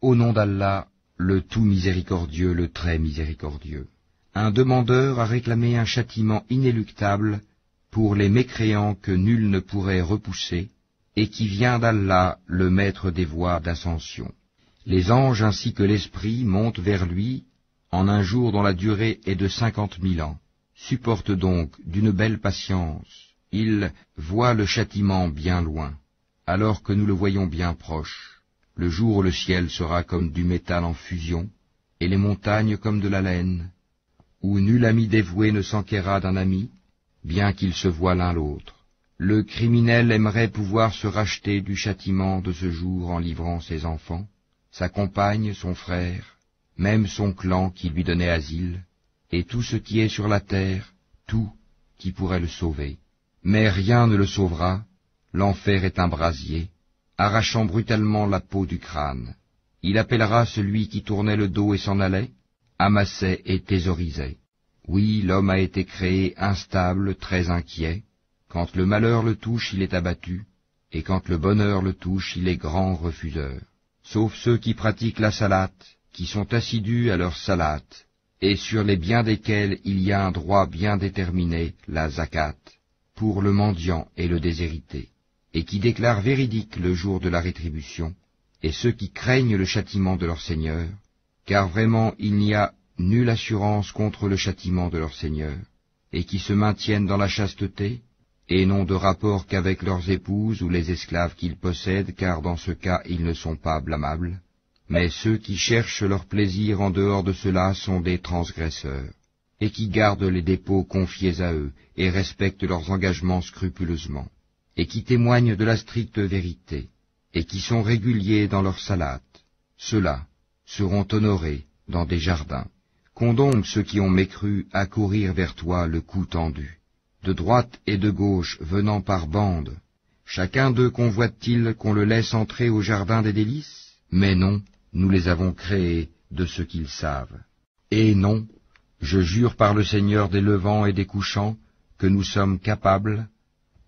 Au nom d'Allah, le tout miséricordieux, le très miséricordieux. Un demandeur a réclamé un châtiment inéluctable pour les mécréants que nul ne pourrait repousser, et qui vient d'Allah, le maître des voies d'ascension. Les anges ainsi que l'esprit montent vers lui en un jour dont la durée est de 50 000 ans. Supporte donc d'une belle patience. Il voit le châtiment bien loin, alors que nous le voyons bien proche, le jour où le ciel sera comme du métal en fusion, et les montagnes comme de la laine, où nul ami dévoué ne s'enquérera d'un ami, bien qu'ils se voient l'un l'autre. Le criminel aimerait pouvoir se racheter du châtiment de ce jour en livrant ses enfants, sa compagne, son frère, même son clan qui lui donnait asile, et tout ce qui est sur la terre, tout qui pourrait le sauver. Mais rien ne le sauvera, l'enfer est un brasier, arrachant brutalement la peau du crâne. Il appellera celui qui tournait le dos et s'en allait, amassait et thésaurisait. Oui, l'homme a été créé instable, très inquiet. Quand le malheur le touche, il est abattu, et quand le bonheur le touche, il est grand refuseur. Sauf ceux qui pratiquent la salate, qui sont assidus à leur salate, et sur les biens desquels il y a un droit bien déterminé, la zakat, pour le mendiant et le déshérité, et qui déclarent véridique le jour de la rétribution, et ceux qui craignent le châtiment de leur Seigneur, car vraiment il n'y a nulle assurance contre le châtiment de leur Seigneur, et qui se maintiennent dans la chasteté, et n'ont de rapport qu'avec leurs épouses ou les esclaves qu'ils possèdent, car dans ce cas ils ne sont pas blâmables. Mais ceux qui cherchent leur plaisir en dehors de cela sont des transgresseurs, et qui gardent les dépôts confiés à eux, et respectent leurs engagements scrupuleusement, et qui témoignent de la stricte vérité, et qui sont réguliers dans leur salate. Ceux-là seront honorés dans des jardins. Qu'ont donc ceux qui ont mécru à courir vers toi le cou tendu, de droite et de gauche venant par bandes? Chacun d'eux convoite-t-il qu'on le laisse entrer au jardin des délices? Mais non, nous les avons créés de ce qu'ils savent. Et non, je jure par le Seigneur des levants et des couchants, que nous sommes capables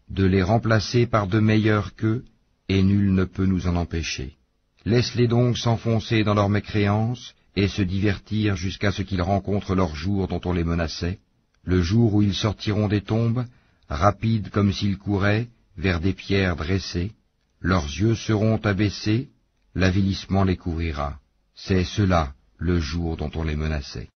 de les remplacer par de meilleurs qu'eux, et nul ne peut nous en empêcher. Laisse-les donc s'enfoncer dans leur mécréance, et se divertir jusqu'à ce qu'ils rencontrent leur jour dont on les menaçait, le jour où ils sortiront des tombes, rapides comme s'ils couraient, vers des pierres dressées, leurs yeux seront abaissés, l'avilissement les couvrira. C'est cela le jour dont on les menaçait.